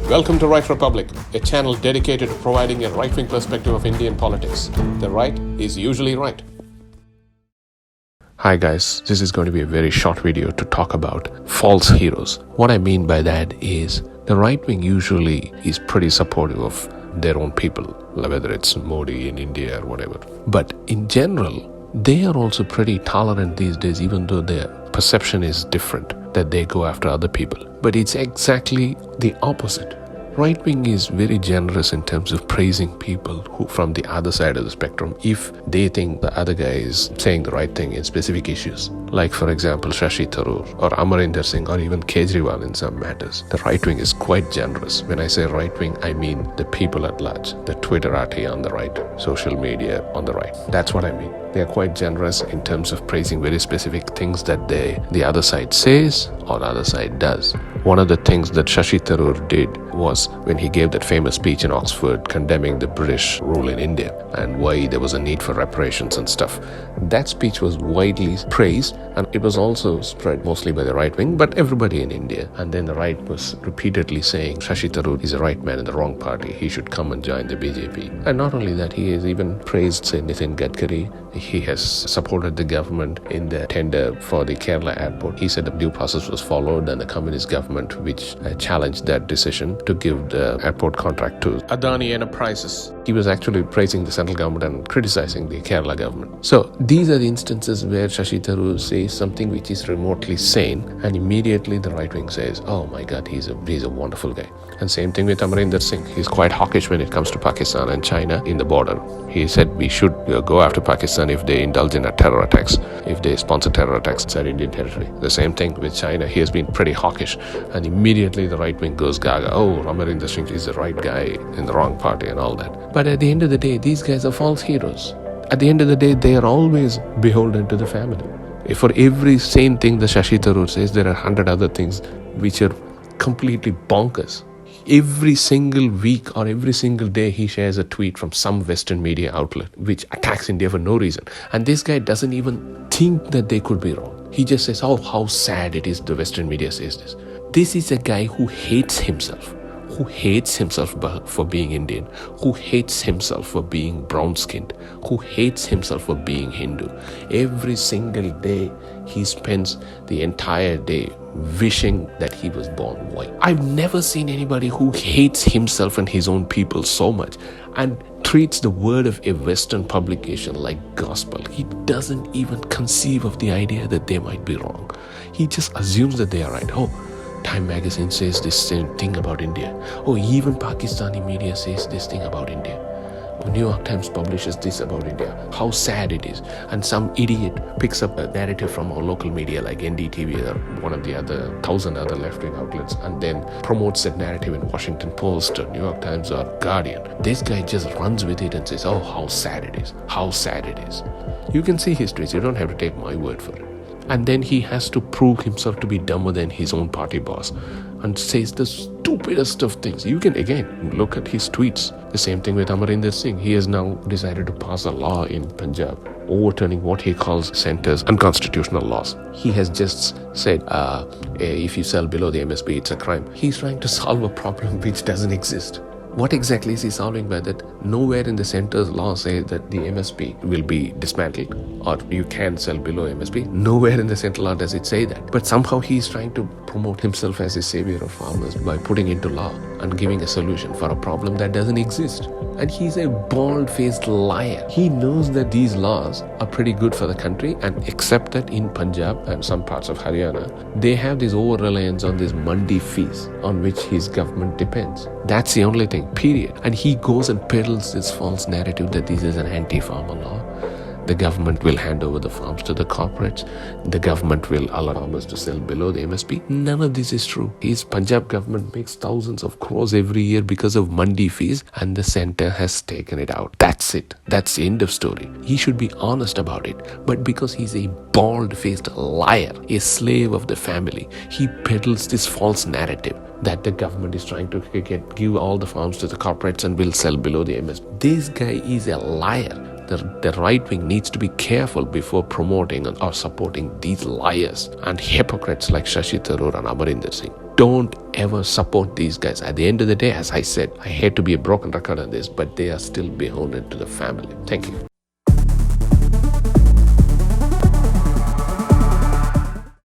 Welcome to Right Republic, a channel dedicated to providing a right-wing perspective of Indian politics. The right is usually right. Hi guys, this is going to be a very short video to talk about false heroes. What I mean by that is the right wing usually is pretty supportive of their own people, whether it's Modi in India or whatever. But in general, they are also pretty tolerant these days, even though their perception is different, that they go after other people. But it's exactly the opposite. Right wing is very generous in terms of praising people who from the other side of the spectrum if they think the other guy is saying the right thing in specific issues. Like for example, Shashi Tharoor or Amarinder Singh or even Kejriwal in some matters. The right wing is quite generous. When I say right wing, I mean the people at large, the Twitterati on the right, social media on the right. That's what I mean. They are quite generous in terms of praising very specific things that the other side says or the other side does. One of the things that Shashi Tharoor did was when he gave that famous speech in Oxford condemning the British rule in India and why there was a need for reparations and stuff. That speech was widely praised and it was also spread mostly by the right wing, but everybody in India. And then the right was repeatedly saying Shashi Tharoor is a right man in the wrong party. He should come and join the BJP. And not only that, he has even praised, say, Nitin Gadkari. He has supported the government in the tender for the Kerala airport. He said the due process was followed and the communist government which challenged that decision to give the airport contract to Adani Enterprises. He was actually praising the central government and criticizing the Kerala government. So these are the instances where Shashi Tharoor says something which is remotely sane and immediately the right wing says, oh my God, he's a wonderful guy. And same thing with Amarinder Singh. He's quite hawkish when it comes to Pakistan and China in the border. He said we should go after Pakistan if they indulge in terror attacks, if they sponsor terror attacks inside Indian territory. The same thing with China. He has been pretty hawkish and immediately the right wing goes gaga. Oh, Amarinder Singh is the right guy in the wrong party and all that. But at the end of the day, these guys are false heroes. At the end of the day, they are always beholden to the family. For every sane thing the Shashi Tharoor says, there are 100 other things which are completely bonkers. Every single week or every single day he shares a tweet from some Western media outlet which attacks India for no reason. And this guy doesn't even think that they could be wrong. He just says, oh, how sad it is the Western media says this. This is a guy who hates himself for being Indian, who hates himself for being brown-skinned, who hates himself for being Hindu. Every single day he spends the entire day wishing that he was born white. I've never seen anybody who hates himself and his own people so much and treats the word of a Western publication like gospel. He doesn't even conceive of the idea that they might be wrong. He just assumes that they are right. Oh, Time magazine says this same thing about India. Oh, even Pakistani media says this thing about India. New York Times publishes this about India. How sad it is. And some idiot picks up a narrative from our local media like NDTV or one of the other 1,000 other left-wing outlets and then promotes that narrative in Washington Post or New York Times or Guardian. This guy just runs with it and says, oh, how sad it is. How sad it is. You can see histories. You don't have to take my word for it. And then he has to prove himself to be dumber than his own party boss and says the stupidest of things. You can again look at his tweets. The same thing with Amarinder Singh. He has now decided to pass a law in Punjab overturning what he calls centre's unconstitutional laws. He has just said if you sell below the MSP, it's a crime. He's trying to solve a problem which doesn't exist. What exactly is he solving by that? Nowhere in the centre's law say that the MSP will be dismantled or you can sell below MSP. Nowhere in the central law does it say that. But somehow he's trying to promote himself as a savior of farmers by putting into law and giving a solution for a problem that doesn't exist. And he's a bald-faced liar. He knows that these laws are pretty good for the country and except that in Punjab and some parts of Haryana, they have this over-reliance on this mandi fees on which his government depends. That's the only thing, period. And he goes and peddles this false narrative that this is an anti-farmer law. The government will hand over the farms to the corporates. The government will allow farmers to sell below the MSP. None of this is true. His Punjab government makes thousands of crores every year because of mandi fees and the centre has taken it out. That's it. That's the end of story. He should be honest about it. But because he's a bald-faced liar, a slave of the family, he peddles this false narrative that the government is trying to give all the farms to the corporates and will sell below the MSP. This guy is a liar. The right wing needs to be careful before promoting or supporting these liars and hypocrites like Shashi Tharoor and Amarinder Singh. Don't ever support these guys. At the end of the day, as I said, I hate to be a broken record on this, but they are still beholden to the family. Thank you.